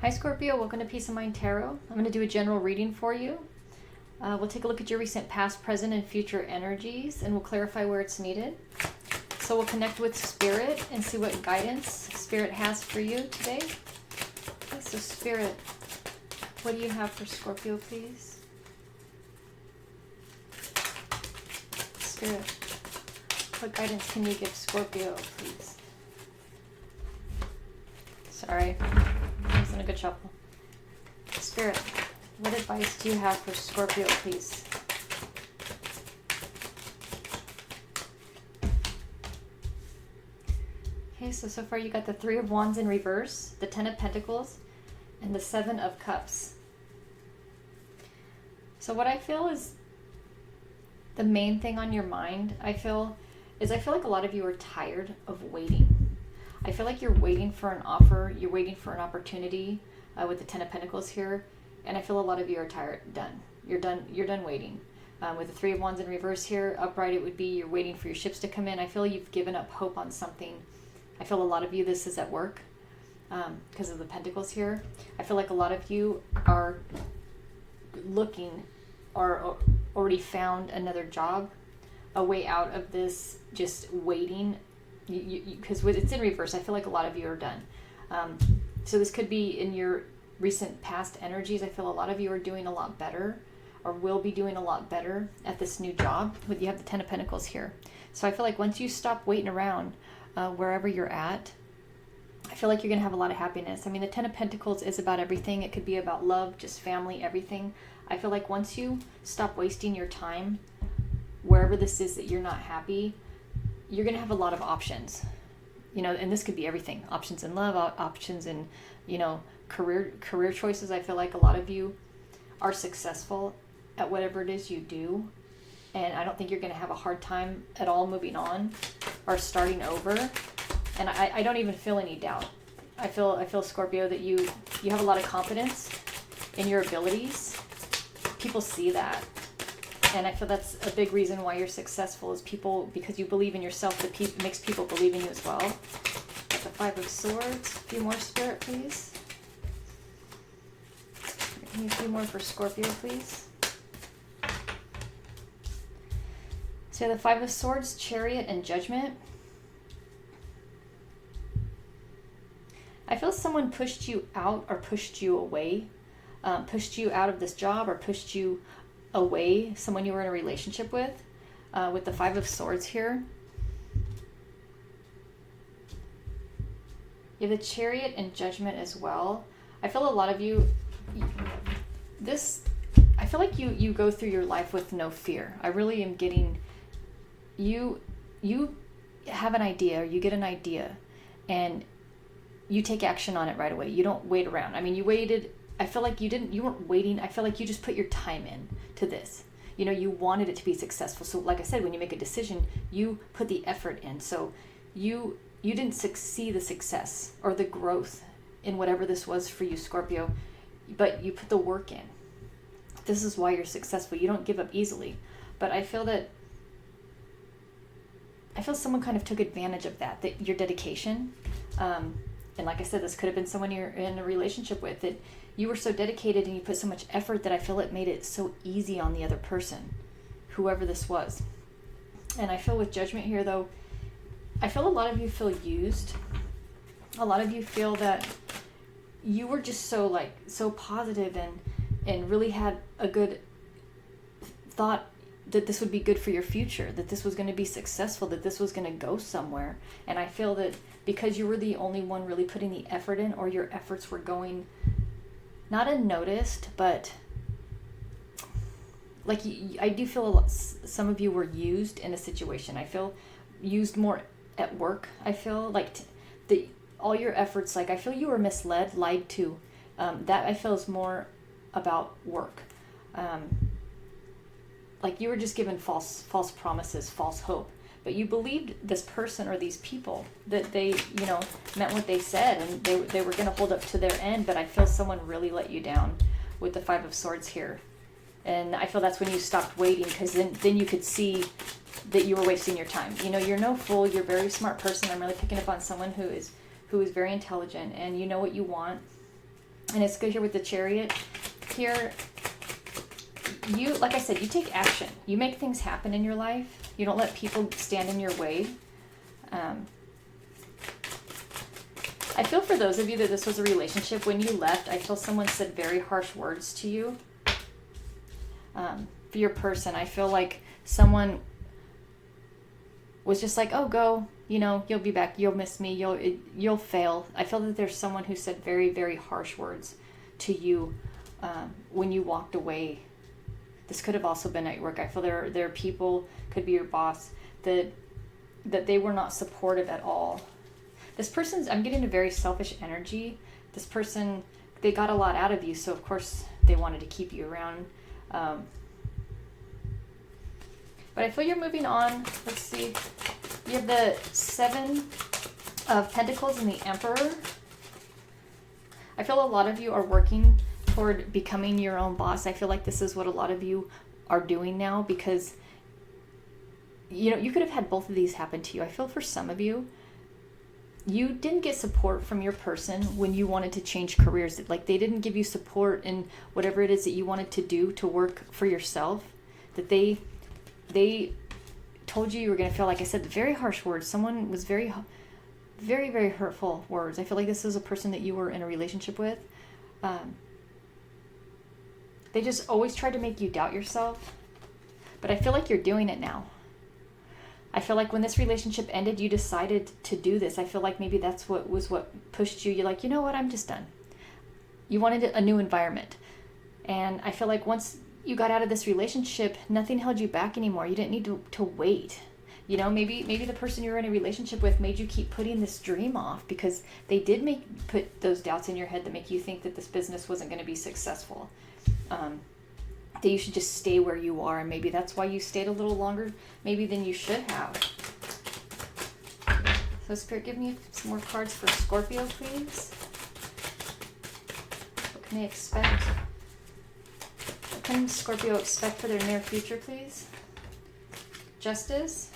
Hi Scorpio, welcome to Peace of Mind Tarot. I'm going to do a general reading for you. We'll take a look at your recent past, present, and future energies, and we'll clarify where it's needed. So we'll connect with Spirit and see what guidance Spirit has for you today. Okay, so Spirit, what do you have for Scorpio, please? Spirit, what guidance can you give Scorpio, please? Sorry, I was in a good shuffle. Spirit, what advice do you have for Scorpio, please? Okay, so far you got the Three of Wands in reverse, the Ten of Pentacles, and the Seven of Cups. So what I feel is the main thing on your mind, I feel like a lot of you are tired of waiting. I feel like you're waiting for an offer, you're waiting for an opportunity with the Ten of Pentacles here, and I feel a lot of you are tired, done. You're done waiting. With the Three of Wands in reverse here, upright, it would be you're waiting for your ships to come in. I feel you've given up hope on something. I feel a lot of you, this is at work because of the Pentacles here. I feel like a lot of you are looking or already found another job, a way out of this just waiting. Because it's in reverse, I feel like a lot of you are done. So this could be in your recent past energies. I feel a lot of you are doing a lot better or will be doing a lot better at this new job. You have the Ten of Pentacles here. So I feel like once you stop waiting around wherever you're at, I feel like you're going to have a lot of happiness. I mean, the Ten of Pentacles is about everything. It could be about love, just family, everything. I feel like once you stop wasting your time wherever this is that you're not happy, you're going to have a lot of options, and this could be everything. Options in love, options in, career choices. I feel like a lot of you are successful at whatever it is you do. And I don't think you're going to have a hard time at all moving on or starting over. And I don't even feel any doubt. I feel Scorpio, that you have a lot of confidence in your abilities. People see that. And I feel that's a big reason why you're successful, is because you believe in yourself, that makes people believe in you as well. Got the Five of Swords. A few more, Spirit, please. Give me a few more for Scorpio, please. So the Five of Swords, Chariot, and Judgment. I feel someone pushed you out or pushed you away, pushed you out of this job or pushed you away, someone you were in a relationship with the Five of Swords here. You have the Chariot and Judgment as well. I feel a lot of you, I feel like you go through your life with no fear. I really am getting, you have an idea, or you get an idea, and you take action on it right away. You don't wait around. I mean, you waited. I feel like you weren't waiting. I feel like you just put your time in to this. You wanted it to be successful. So like I said, when you make a decision, you put the effort in. So you didn't see the success or the growth in whatever this was for you, Scorpio, but you put the work in. This is why you're successful. You don't give up easily. But I feel someone kind of took advantage of that your dedication. And like I said, this could have been someone you're in a relationship with, that you were so dedicated and you put so much effort that I feel it made it so easy on the other person, whoever this was. And I feel with Judgment here, though, I feel a lot of you feel used. A lot of you feel that you were just so positive and really had a good thought that this would be good for your future, that this was going to be successful, that this was going to go somewhere. And I feel that because you were the only one really putting the effort in, or your efforts were going not unnoticed, but like I do feel some of you were used in a situation. I feel used more at work. I feel like all your efforts, like I feel you were misled, lied to. That I feel is more about work. Like you were just given false promises, false hope. But you believed this person or these people, that they, meant what they said, and they were going to hold up to their end. But I feel someone really let you down with the Five of Swords here. And I feel that's when you stopped waiting, because then you could see that you were wasting your time. You're no fool. You're a very smart person. I'm really picking up on someone who is very intelligent, and you know what you want. And it's good here with the Chariot. Here, you, like I said, you take action. You make things happen in your life. You don't let people stand in your way. I feel for those of you that this was a relationship, when you left, I feel someone said very harsh words to you. For your person, I feel like someone was just like, oh, go, you know, you'll be back, you'll miss me, you'll fail. I feel that there's someone who said very, very harsh words to you when you walked away. This could have also been at work. I feel there are people, could be your boss, that they were not supportive at all. This person's, I'm getting a very selfish energy. This person, they got a lot out of you, so of course they wanted to keep you around. But I feel you're moving on. Let's see. You have the 7 of Pentacles and the Emperor. I feel a lot of you are working toward becoming your own boss. I feel like this is what a lot of you are doing now, because, you know, you could have had both of these happen to you. I feel for some of you, you didn't get support from your person when you wanted to change careers. Like, they didn't give you support in whatever it is that you wanted to do to work for yourself. That they told you were going to feel, like I said, very harsh words. Someone was very, very, very hurtful words. I feel like this is a person that you were in a relationship with. They just always tried to make you doubt yourself. But I feel like you're doing it now. I feel like when this relationship ended, you decided to do this. I feel like maybe that's what pushed you. You're like, you know what, I'm just done. You wanted a new environment. And I feel like once you got out of this relationship, nothing held you back anymore. You didn't need to wait. You know, maybe the person you were in a relationship with made you keep putting this dream off, because they did put those doubts in your head that make you think that this business wasn't going to be successful. That you should just stay where you are, and maybe that's why you stayed a little longer maybe than you should have. So Spirit, give me some more cards for Scorpio, please. What can they expect? What can Scorpio expect for their near future, please? Justice.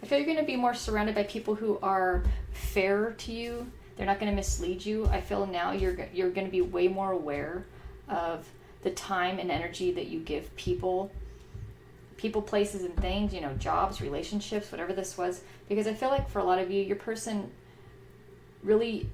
I feel you're going to be more surrounded by people who are fair to you. They're not going to mislead you. I feel now you're going to be way more aware of the time and energy that you give people, places, and things, you know, jobs, relationships, whatever this was. Because I feel like for a lot of you, your person really,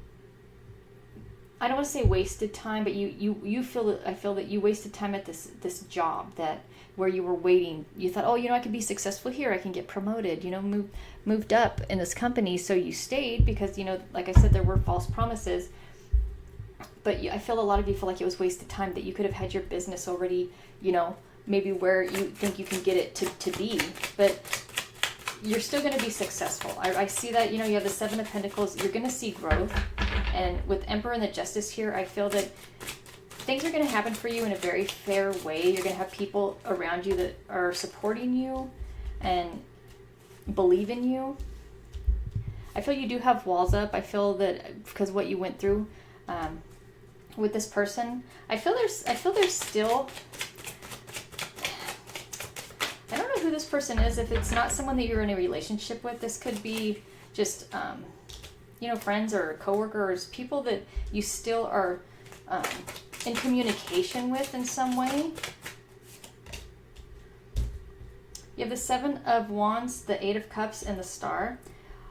I don't want to say wasted time, but I feel that you wasted time at this job that where you were waiting. You thought, oh, you know, I could be successful here. I can get promoted, you know, moved up in this company. So you stayed because, you know, like I said, there were false promises. But I feel a lot of you feel like it was wasted time, that you could have had your business already, you know, maybe where you think you can get it to be. But you're still going to be successful. I see that, you know, you have the 7 of Pentacles. You're going to see growth. And with Emperor and the Justice here, I feel that things are going to happen for you in a very fair way. You're going to have people around you that are supporting you and believe in you. I feel you do have walls up. I feel that because what you went through, with this person, I feel there's still, I don't know who this person is. If it's not someone that you're in a relationship with, this could be just, you know, friends or coworkers, people that you still are in communication with in some way. You have the 7 of Wands, the 8 of Cups, and the Star.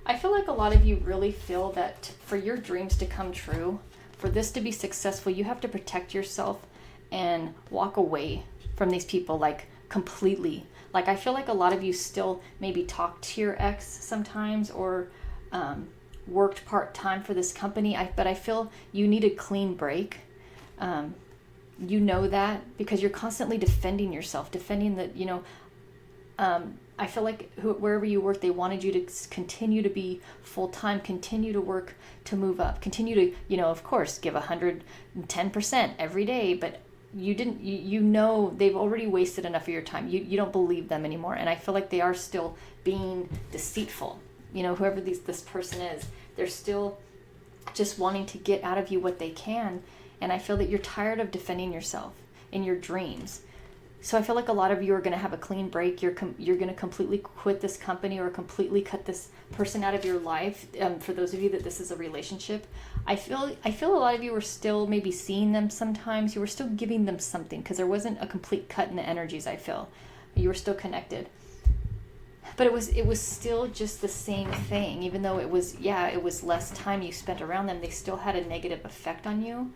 I feel like a lot of you really feel that for your dreams to come true, for this to be successful, you have to protect yourself and walk away from these people, like completely. Like, I feel like a lot of you still maybe talk to your ex sometimes, or worked part-time for this company. But I feel you need a clean break. You know that because you're constantly defending yourself, defending that, you know, I feel like wherever you work, they wanted you to continue to be full-time, continue to work to move up, continue to, you know, of course, give 110% every day, but you didn't, you know, they've already wasted enough of your time. You don't believe them anymore. And I feel like they are still being deceitful. You know, whoever this person is, they're still just wanting to get out of you what they can. And I feel that you're tired of defending yourself in your dreams. So I feel like a lot of you are going to have a clean break. You're going to completely quit this company or completely cut this person out of your life. For those of you that this is a relationship, I feel a lot of you were still maybe seeing them sometimes. You were still giving them something because there wasn't a complete cut in the energies. I feel you were still connected, but it was still just the same thing. Even though it was less time you spent around them, they still had a negative effect on you.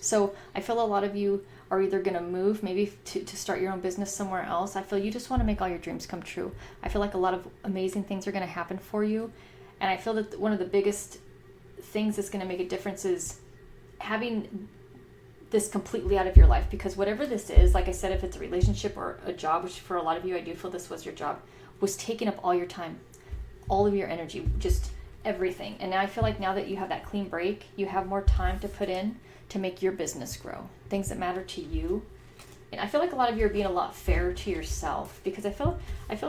So I feel a lot of you are either going to move maybe to start your own business somewhere else. I feel you just want to make all your dreams come true. I feel like a lot of amazing things are going to happen for you. And I feel that one of the biggest things that's going to make a difference is having this completely out of your life. Because whatever this is, like I said, if it's a relationship or a job, which for a lot of you, I do feel this was your job, was taking up all your time, all of your energy, just everything. And now I feel like now that you have that clean break, you have more time to put in to make your business grow, things that matter to you. And I feel like a lot of you are being a lot fairer to yourself, because I feel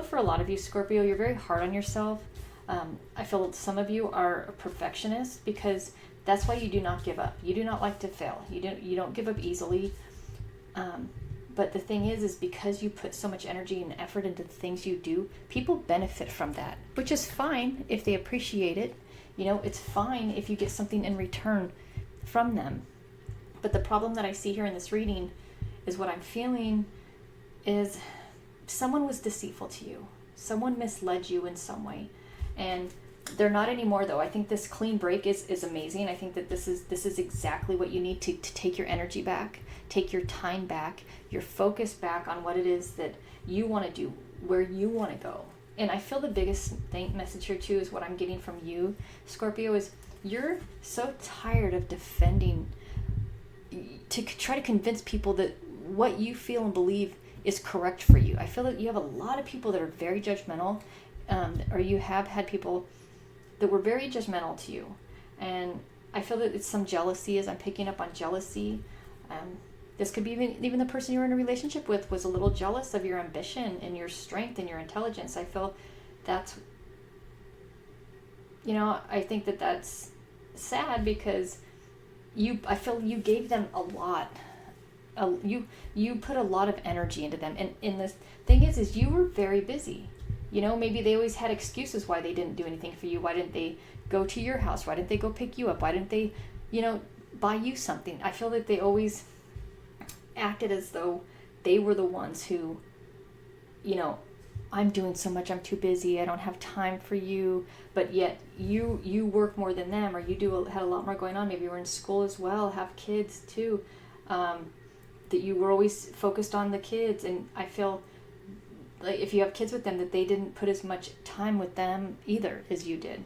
for a lot of you, Scorpio, you're very hard on yourself. I feel some of you are a perfectionist, because that's why you do not give up. You do not like to fail. You don't give up easily. But the thing is because you put so much energy and effort into the things you do, people benefit from that, which is fine if they appreciate it. It's fine if you get something in return from them. But the problem that I see here in this reading is what I'm feeling is someone was deceitful to you. Someone misled you in some way. And they're not anymore, though. I think this clean break is amazing. I think that this is exactly what you need to take your energy back, take your time back, your focus back on what it is that you want to do, where you want to go. And I feel the biggest message here, too, is what I'm getting from you, Scorpio, is you're so tired of defending, to try to convince people that what you feel and believe is correct for you. I feel that you have a lot of people that are very judgmental, or you have had people that were very judgmental to you. And I feel that it's some jealousy, as I'm picking up on jealousy. This could be even the person you're in a relationship with was a little jealous of your ambition and your strength and your intelligence. I feel that's, I think that that's sad, because I feel you gave them a lot. You put a lot of energy into them. And the thing is you were very busy. Maybe they always had excuses why they didn't do anything for you. Why didn't they go to your house? Why didn't they go pick you up? Why didn't they, buy you something? I feel that they always acted as though they were the ones who, I'm doing so much, I'm too busy, I don't have time for you. But yet you work more than them, or you had a lot more going on. Maybe you were in school as well, have kids too. That you were always focused on the kids. And I feel like if you have kids with them, that they didn't put as much time with them either as you did.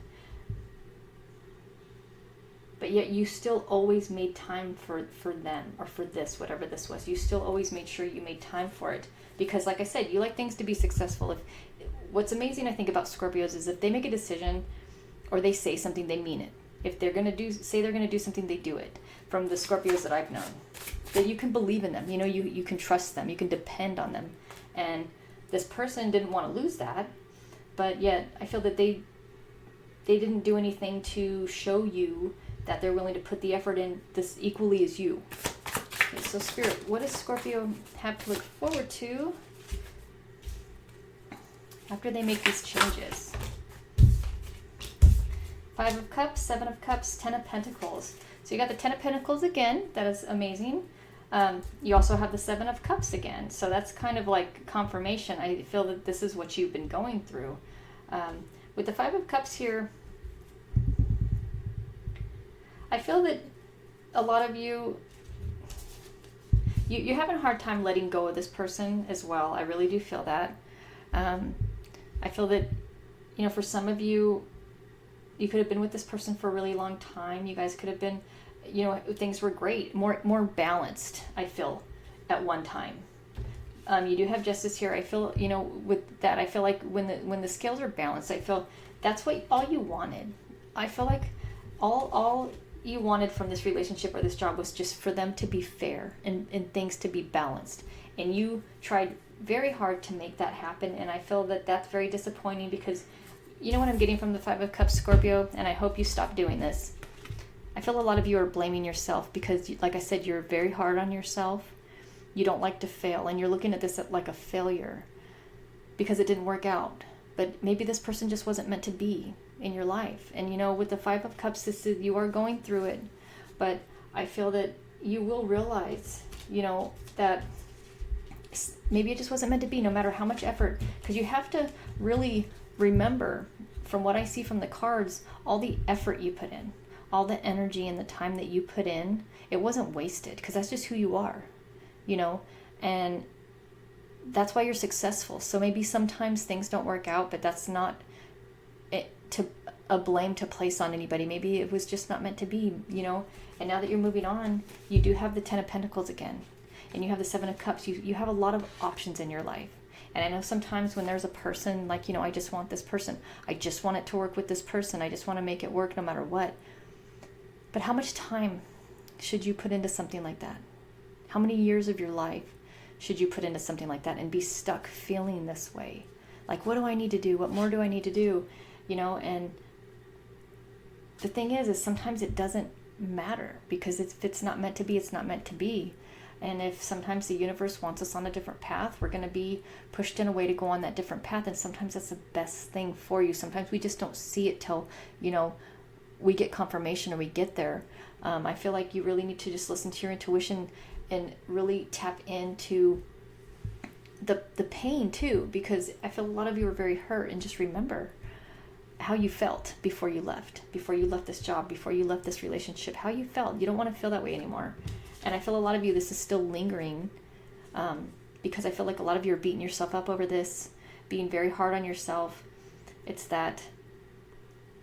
But yet you still always made time for them, or for this, whatever this was. You still always made sure you made time for it. Because like I said, you like things to be successful. What's amazing, I think, about Scorpios is if they make a decision or they say something, they mean it. If they're going to say they're going to do something, they do it. From the Scorpios that I've known. That you can believe in them. You can trust them. You can depend on them. And this person didn't want to lose that. But yet I feel that they didn't do anything to show you that they're willing to put the effort in this equally as you. Okay, so Spirit, what does Scorpio have to look forward to after they make these changes? 5 of Cups, 7 of Cups, 10 of Pentacles. So you got the 10 of Pentacles again. That is amazing. You also have the 7 of Cups again. So that's kind of like confirmation. I feel that this is what you've been going through. With the 5 of Cups here, I feel that a lot of you having a hard time letting go of this person as well. I really do feel that. I feel that, for some of you, you could have been with this person for a really long time. You guys could have been, things were great, more balanced, I feel, at one time. You do have Justice here. I feel, with that, I feel like when the scales are balanced, I feel that's all you wanted. I feel like all you wanted from this relationship or this job was just for them to be fair and things to be balanced. And you tried very hard to make that happen. And I feel that that's very disappointing, because you know what I'm getting from the 5 of Cups, Scorpio, and I hope you stop doing this. I feel a lot of you are blaming yourself because, like I said, you're very hard on yourself. You don't like to fail, and you're looking at this like a failure because it didn't work out. But maybe this person just wasn't meant to be in your life. And with the Five of Cups, you are going through it. But I feel that you will realize, that maybe it just wasn't meant to be, no matter how much effort. Because you have to really remember, from what I see from the cards, all the effort you put in, all the energy and the time that you put in, it wasn't wasted, because that's just who you are, and that's why you're successful. So maybe sometimes things don't work out, but that's not a blame to place on anybody. Maybe it was just not meant to be, and now that you're moving on, you do have the Ten of Pentacles again, and you have the Seven of Cups. You have a lot of options in your life. And I know sometimes when there's a person, like, I just want this person. I just want it to work with this person. I just want to make it work no matter what. But how much time should you put into something like that? How many years of your life should you put into something like that and be stuck feeling this way? Like, what do I need to do? What more do I need to do? And the thing is sometimes it doesn't matter, because if it's not meant to be, it's not meant to be. And if sometimes the universe wants us on a different path, we're going to be pushed in a way to go on that different path. And sometimes that's the best thing for you. Sometimes we just don't see it till, we get confirmation or we get there. I feel like you really need to just listen to your intuition and really tap into the pain too, because I feel a lot of you are very hurt. And just remember how you felt before you left this job, before you left this relationship, how you felt. You don't want to feel that way anymore. And I feel a lot of you, this is still lingering, because I feel like a lot of you are beating yourself up over this, being very hard on yourself. It's that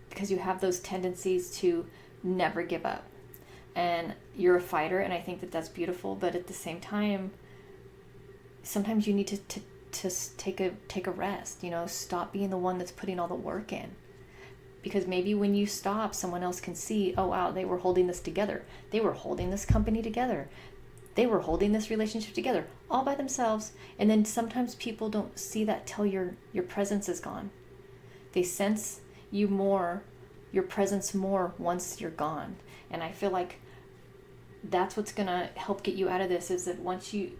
because you have those tendencies to never give up. And you're a fighter, and I think that that's beautiful. But at the same time, sometimes you need to take a rest. Stop being the one that's putting all the work in. Because maybe when you stop, someone else can see, oh wow, they were holding this together. They were holding this company together. They were holding this relationship together all by themselves. And then sometimes people don't see that till your presence is gone. They sense you more, your presence more once you're gone. And I feel like that's what's going to help get you out of this, is that once you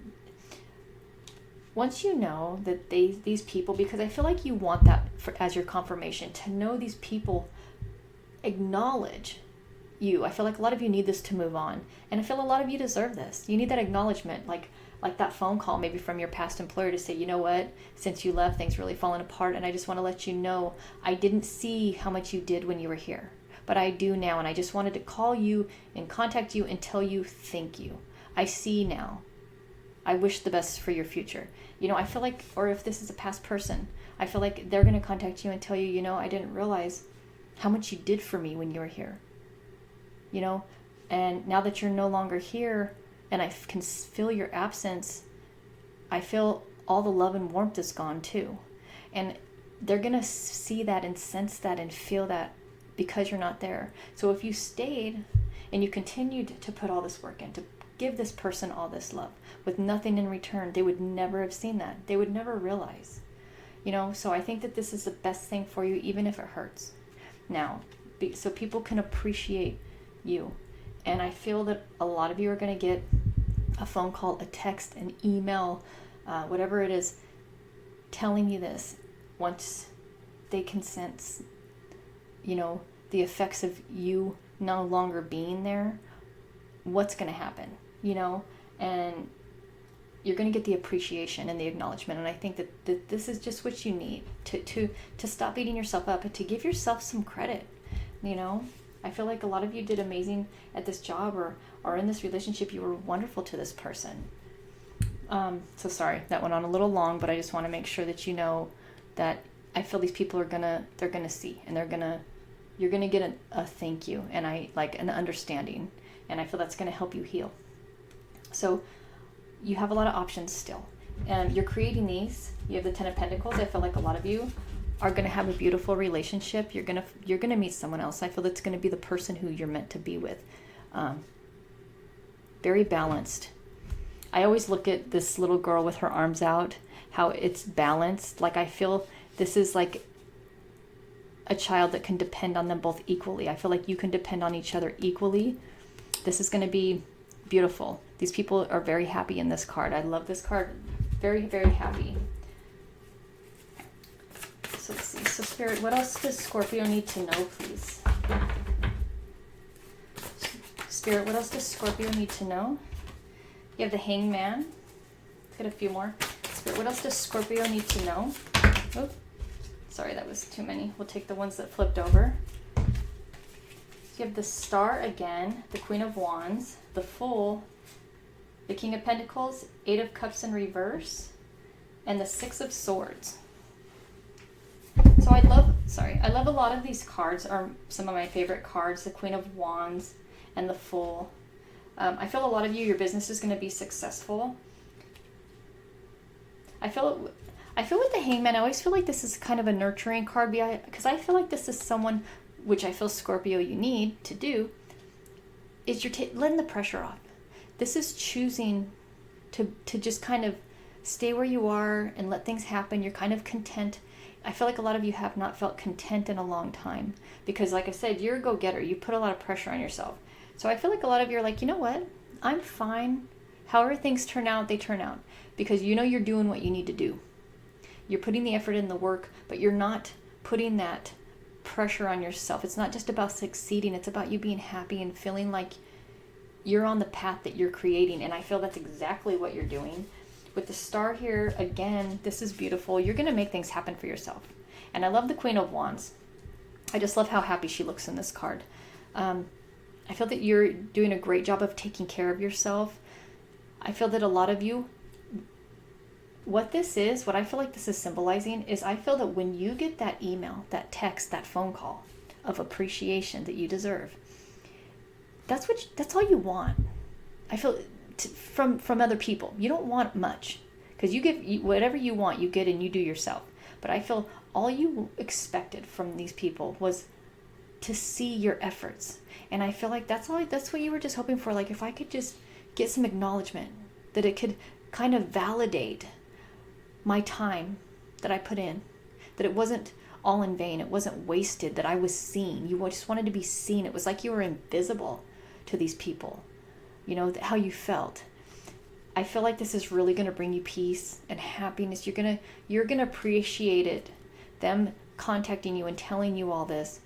know that these people, because I feel like you want that as your confirmation, to know these people acknowledge you. I feel like a lot of you need this to move on. And I feel a lot of you deserve this. You need that acknowledgement, like that phone call maybe from your past employer to say, you know what, since you left, things really fallen apart, and I just want to let you know I didn't see how much you did when you were here, but I do now, and I just wanted to call you and contact you and tell you thank you. I see now. I wish the best for your future. I feel like, or if this is a past person, I feel like they're going to contact you and tell you, I didn't realize how much you did for me when you were here. And now that you're no longer here and I can feel your absence, I feel all the love and warmth is gone too. And they're going to see that and sense that and feel that because you're not there. So if you stayed and you continued to put all this work in, to give this person all this love with nothing in return, they would never have seen that. They would never realize, so I think that this is the best thing for you, even if it hurts. Now, so people can appreciate you. And I feel that a lot of you are going to get a phone call, a text, an email, whatever it is, telling you this once they can sense, the effects of you no longer being there, what's going to happen, and you're going to get the appreciation and the acknowledgement. And I think that this is just what you need to stop beating yourself up and to give yourself some credit. I feel like a lot of you did amazing at this job or in this relationship. You were wonderful to this person. So sorry, that went on a little long, but I just want to make sure that you know that I feel these people they're gonna see, and you're gonna get a thank you, and I like an understanding, and I feel that's gonna help you heal. So you have a lot of options still. You're creating these. You have the Ten of Pentacles. I feel like a lot of you are going to have a beautiful relationship. You're going to meet someone else. I feel that's going to be the person who you're meant to be with. Very balanced. I always look at this little girl with her arms out, how it's balanced. Like, I feel this is like a child that can depend on them both equally. I feel like you can depend on each other equally. This is going to be beautiful. These people are very happy in this card. I love this card. Very, very happy. So let's see. So Spirit, what else does Scorpio need to know, please? Spirit, what else does Scorpio need to know? You have the Hangman. Let's get a few more. Spirit, what else does Scorpio need to know? Oh, sorry, that was too many. We'll take the ones that flipped over. You have the Star again, the Queen of Wands, the Fool, the King of Pentacles, Eight of Cups in reverse, and the Six of Swords. So I love a lot of these cards are some of my favorite cards, the Queen of Wands and the Fool. I feel a lot of you, your business is going to be successful. I feel with the Hangman, I always feel like this is kind of a nurturing card because I feel like this is someone, which I feel Scorpio you need to do, is you're letting the pressure off. This is choosing to just kind of stay where you are and let things happen. You're kind of content. I feel like a lot of you have not felt content in a long time because, like I said, you're a go-getter. You put a lot of pressure on yourself. So I feel like a lot of you are like, you know what? I'm fine. However things turn out, they turn out. Because you know you're doing what you need to do. You're putting the effort in the work, but you're not putting that pressure on yourself. It's not just about succeeding. It's about you being happy and feeling like you're on the path that you're creating. And I feel that's exactly what you're doing. With the Star here, again, this is beautiful. You're going to make things happen for yourself. And I love the Queen of Wands. I just love how happy she looks in this card. I feel that you're doing a great job of taking care of yourself. I feel that a lot of you, what I feel like this is symbolizing is I feel that when you get that email, that text, that phone call of appreciation that you deserve, that's all you want. I feel from other people. You don't want much because you give whatever you want, you get and you do yourself. But I feel all you expected from these people was to see your efforts. And I feel like that's what you were just hoping for. Like if I could just get some acknowledgement that it could kind of validate my time that I put in, that it wasn't all in vain, it wasn't wasted, that I was seen. You just wanted to be seen. It was like you were invisible to these people, you know, how you felt. I feel like this is really going to bring you peace and happiness. You're gonna appreciate it, them contacting you and telling you all this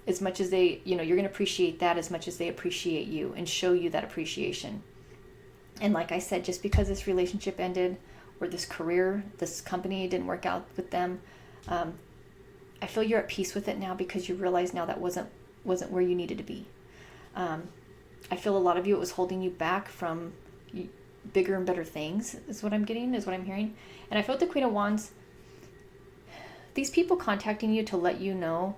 as much as they, you're going to appreciate that as much as they appreciate you and show you that appreciation. And like I said, just because this relationship ended or this career, this company didn't work out with them, I feel you're at peace with it now because you realize now that wasn't where you needed to be. I feel a lot of you, it was holding you back from bigger and better things is what I'm hearing. And I feel with the Queen of Wands, these people contacting you to let you know,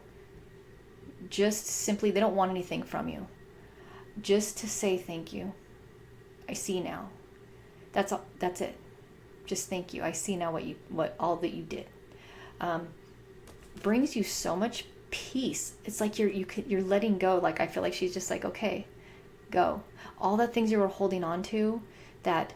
just simply, they don't want anything from you. Just to say thank you. I see now. That's all. That's it. Just thank you. I see now what all that you did. Brings you so much peace. It's like you're letting go. Like I feel like she's just like, okay, go. All the things you were holding on to, that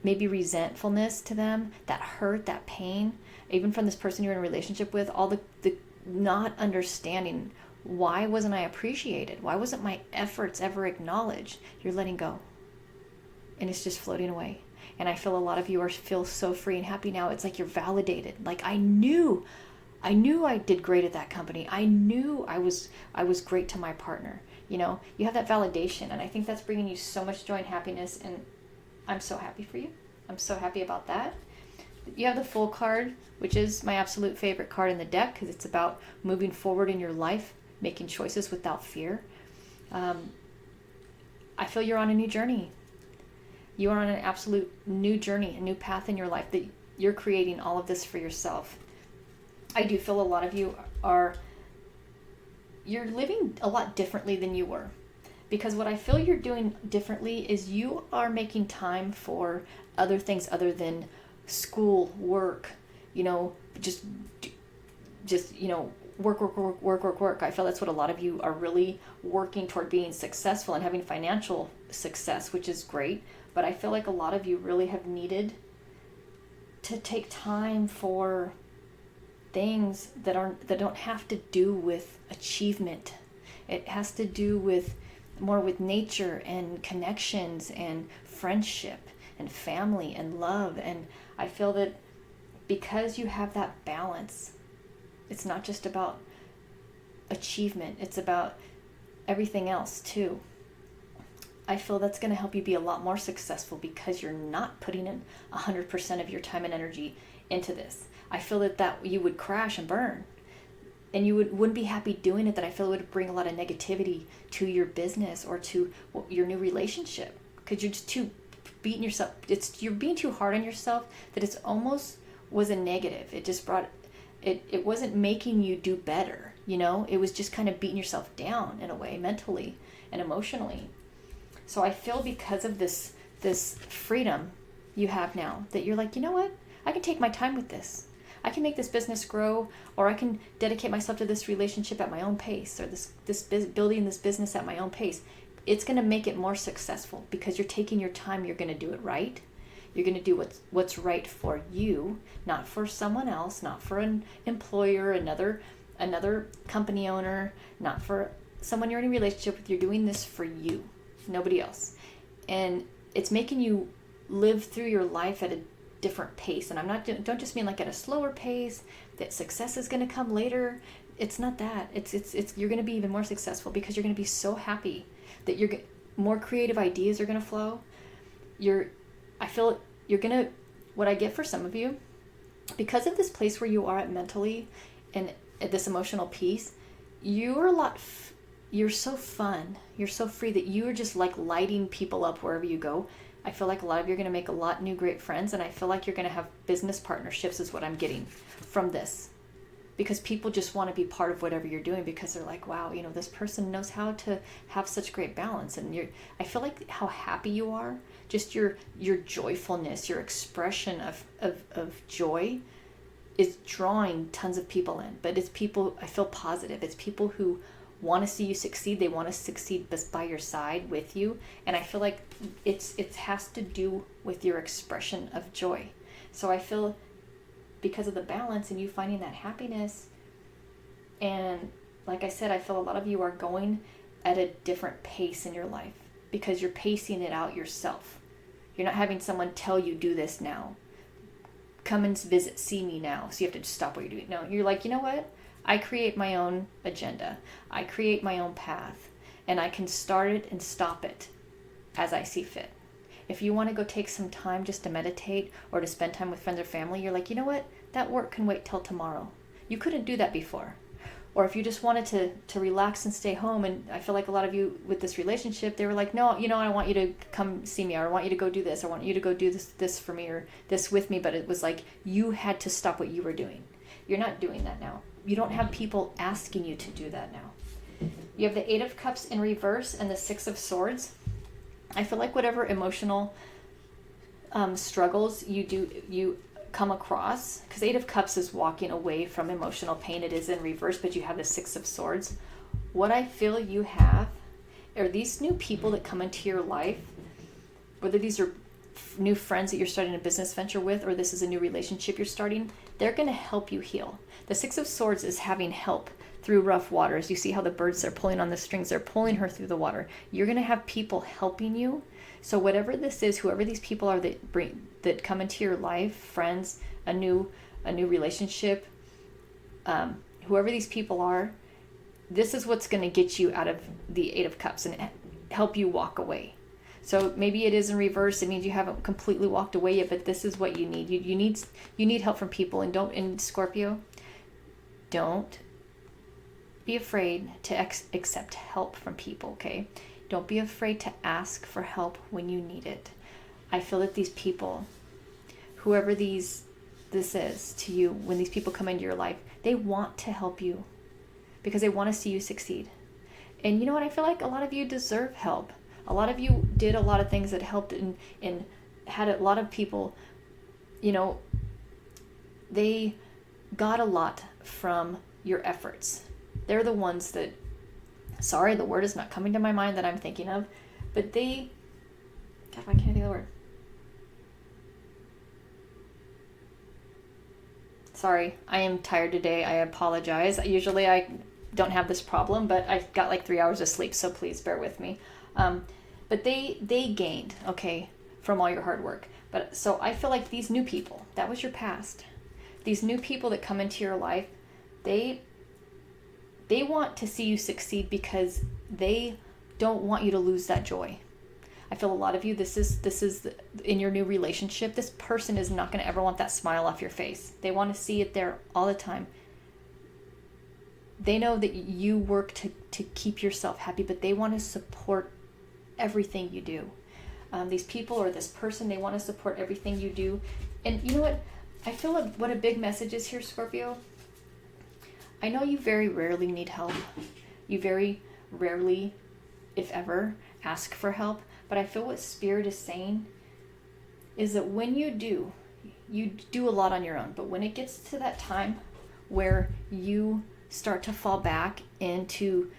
maybe resentfulness to them, that hurt, that pain, even from this person you're in a relationship with, all the not understanding. Why wasn't I appreciated? Why wasn't my efforts ever acknowledged? You're letting go. And it's just floating away. And I feel a lot of you feel so free and happy now. It's like you're validated. Like I knew I did great at that company. I knew I was great to my partner. You have that validation. And I think that's bringing you so much joy and happiness. And I'm so happy for you. I'm so happy about that. You have the Fool card, which is my absolute favorite card in the deck because it's about moving forward in your life, making choices without fear. I feel you're on a new journey. You are on an absolute new journey, a new path in your life that you're creating all of this for yourself. I do feel a lot of you you're living a lot differently than you were. Because what I feel you're doing differently is you are making time for other things other than school, work, just work. I feel that's what a lot of you are really working toward, being successful and having financial success, which is great. But I feel like a lot of you really have needed to take time for things that don't have to do with achievement. It has to do with more with nature and connections and friendship and family and love. And I feel that because you have that balance, it's not just about achievement, it's about everything else too. I feel that's going to help you be a lot more successful because you're not putting in 100% of your time and energy into this. I feel that you would crash and burn, and you wouldn't be happy doing it. That I feel it would bring a lot of negativity to your business or to your new relationship, because you're just too beating yourself. You're being too hard on yourself, that it's almost was a negative. It just brought it wasn't making you do better, it was just kind of beating yourself down in a way, mentally and emotionally. So I feel because of this freedom you have now, that you're like, you know what, I can take my time with this. I can make this business grow, or I can dedicate myself to this relationship at my own pace, or building this business at my own pace. It's going to make it more successful because you're taking your time. You're going to do it right. You're going to do what's right for you, not for someone else, not for an employer, another company owner, not for someone you're in a relationship with. You're doing this for you, nobody else. And it's making you live through your life at a different pace. And don't just mean like at a slower pace, that success is going to come later. It's not that. It's you're going to be even more successful because you're going to be so happy that more creative ideas are going to flow. I feel you're going to, what I get for some of you, because of this place where you are at mentally and at this emotional peace, you're so fun, you're so free, that you are just like lighting people up wherever you go. I feel like a lot of you are going to make a lot new great friends, and I feel like you're going to have business partnerships is what I'm getting from this. Because people just want to be part of whatever you're doing, because they're like, wow, this person knows how to have such great balance. And I feel like how happy you are, just your joyfulness, your expression of joy is drawing tons of people in. But it's people, I feel positive. It's people who want to see you succeed. They want to succeed by your side with you. And I feel like it has to do with your expression of joy. So I feel because of the balance and you finding that happiness, and like I said, I feel a lot of you are going at a different pace in your life because you're pacing it out yourself. You're not having someone tell you, do this now, come and see me now, so you have to just stop what you're doing. No, you're like, you know what, I create my own agenda, I create my own path, and I can start it and stop it as I see fit. If you want to go take some time just to meditate or to spend time with friends or family, you're like, you know what? That work can wait till tomorrow. You couldn't do that before. Or if you just wanted to relax and stay home, and I feel like a lot of you with this relationship, they were like, no, I want you to come see me, or I want you to go do this, or I want you to go do this for me, or this with me. But it was like you had to stop what you were doing. You're not doing that now. You don't have people asking you to do that now. You have the 8 of Cups in reverse and the 6 of Swords. I feel like whatever emotional struggles you come across, because 8 of Cups is walking away from emotional pain. It is in reverse, but you have the 6 of Swords. What I feel you have are these new people that come into your life, whether these are new friends that you're starting a business venture with, or this is a new relationship you're starting, they're going to help you heal. The 6 of Swords is having help through rough waters. You see how the birds are pulling on the strings, they're pulling her through the water. You're going to have people helping you. So whatever this is, whoever these people are that come into your life, friends, a new relationship, whoever these people are, this is what's going to get you out of the 8 of Cups and help you walk away. So maybe it is in reverse. It means you haven't completely walked away yet, but this is what you need. You need help from people. And in Scorpio, don't be afraid to accept help from people, okay? Don't be afraid to ask for help when you need it. I feel that these people, whoever this is to you, when these people come into your life, they want to help you because they want to see you succeed. And you know what? I feel like a lot of you deserve help. A lot of you did a lot of things that helped and had a lot of people, they got a lot from your efforts. They're the ones that, sorry, the word is not coming to my mind that I'm thinking of, but God, why can't I think of the word? Sorry, I am tired today. I apologize. Usually I don't have this problem, but I got like 3 hours of sleep, so please bear with me. But they gained, okay, from all your hard work. But so I feel like these new people, that was your past. These new people that come into your life, they want to see you succeed because they don't want you to lose that joy. I feel a lot of you, this is in your new relationship, this person is not going to ever want that smile off your face. They want to see it there all the time. They know that you work to keep yourself happy, but they want to support everything you do. These people or this person, they want to support everything you do. And you know what? I feel like what a big message is here, Scorpio. I know you very rarely need help. You very rarely, if ever, ask for help. But I feel what Spirit is saying is that when you do a lot on your own. But when it gets to that time where you start to fall back into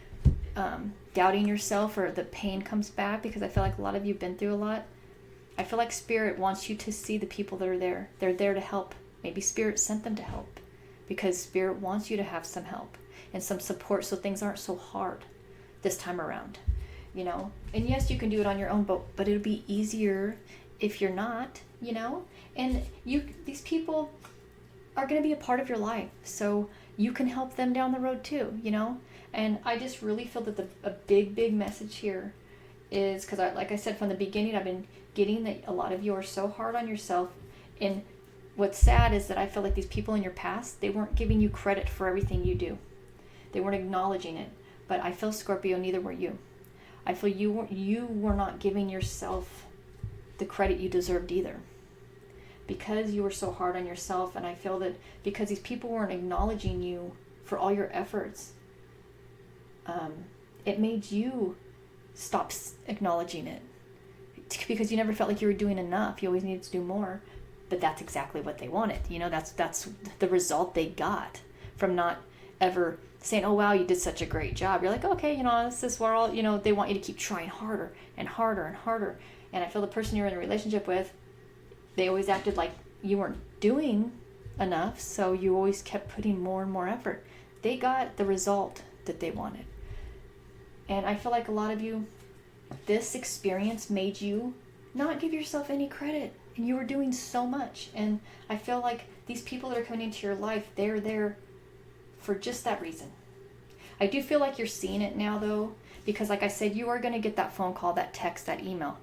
doubting yourself, or the pain comes back, because I feel like a lot of you have been through a lot. I feel like Spirit wants you to see the people that are there. They're there to help. Maybe Spirit sent them to help because Spirit wants you to have some help and some support so things aren't so hard this time around. You know, and yes, you can do it on your own, but it'll be easier if you're not, you know, and these people are going to be a part of your life, so you can help them down the road too, you know. And I just really feel that a big message here is, because like I said from the beginning, I've been getting that a lot of you are so hard on yourself. And what's sad is that I feel like these people in your past, they weren't giving you credit for everything you do. They weren't acknowledging it. But I feel, Scorpio, neither were you. I feel you were not giving yourself the credit you deserved either, because you were so hard on yourself. And I feel that because these people weren't acknowledging you for all your efforts, it made you stop acknowledging it, because you never felt like you were doing enough. You always needed to do more. But that's exactly what they wanted. You know, that's the result they got from not ever saying, oh wow, you did such a great job. You're like, okay, you know, this is where all, you know, they want you to keep trying harder and harder and harder. And I feel the person you're in a relationship with, they always acted like you weren't doing enough, so you always kept putting more and more effort. They got the result that they wanted. And I feel like a lot of you, this experience made you not give yourself any credit, and you were doing so much. And I feel like these people that are coming into your life, they're there for just that reason. I do feel like you're seeing it now though, because like I said, you are going to get that phone call, that text, that email,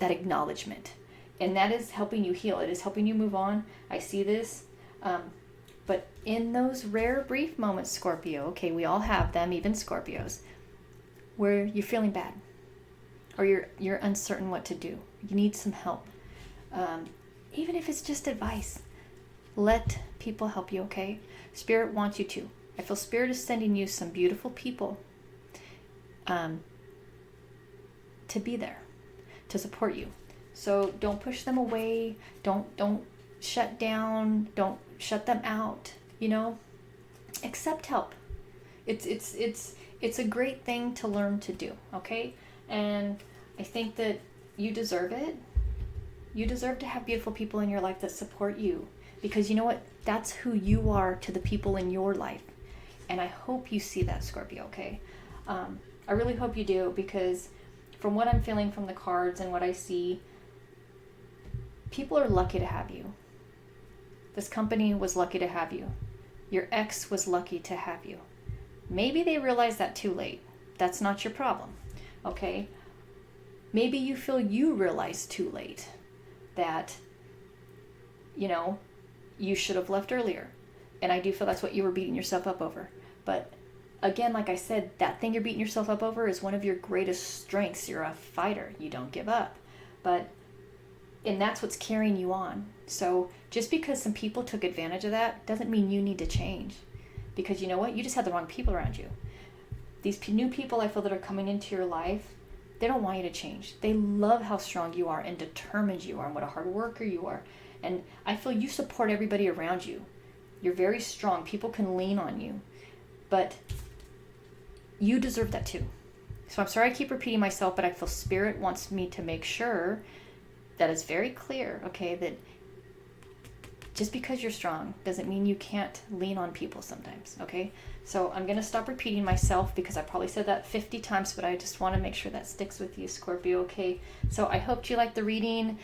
that acknowledgement, and that is helping you heal. It is helping you move on. I see this. But in those rare brief moments, Scorpio, okay, we all have them, even Scorpios, where you're feeling bad or you're uncertain what to do. You need some help. Even if it's just advice, let people help you, okay? Spirit wants you to. I feel Spirit is sending you some beautiful people to be there, to support you. So don't push them away. Don't shut down. Don't shut them out. You know, accept help. It's a great thing to learn to do, okay? And I think that you deserve it. You deserve to have beautiful people in your life that support you, because you know what? That's who you are to the people in your life. And I hope you see that, Scorpio, okay? I really hope you do, because from what I'm feeling from the cards and what I see, people are lucky to have you. This company was lucky to have you. Your ex was lucky to have you. Maybe they realized that too late. That's not your problem, okay? Maybe you feel you realized too late that, you know, you should have left earlier. And I do feel that's what you were beating yourself up over. But again, like I said, that thing you're beating yourself up over is one of your greatest strengths. You're a fighter. You don't give up. And that's what's carrying you on. So just because some people took advantage of that doesn't mean you need to change. Because you know what? You just had the wrong people around you. These new people I feel that are coming into your life, they don't want you to change. They love how strong you are and determined you are and what a hard worker you are. And I feel you support everybody around you. You're very strong. People can lean on you. But you deserve that too. So I'm sorry I keep repeating myself, but I feel Spirit wants me to make sure that it's very clear, okay, that just because you're strong doesn't mean you can't lean on people sometimes, okay? So I'm going to stop repeating myself because I probably said that 50 times, but I just want to make sure that sticks with you, Scorpio, okay? So I hope you liked the reading.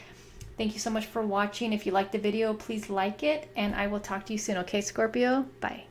Thank you so much for watching. If you liked the video, please like it, and I will talk to you soon, okay, Scorpio? Bye.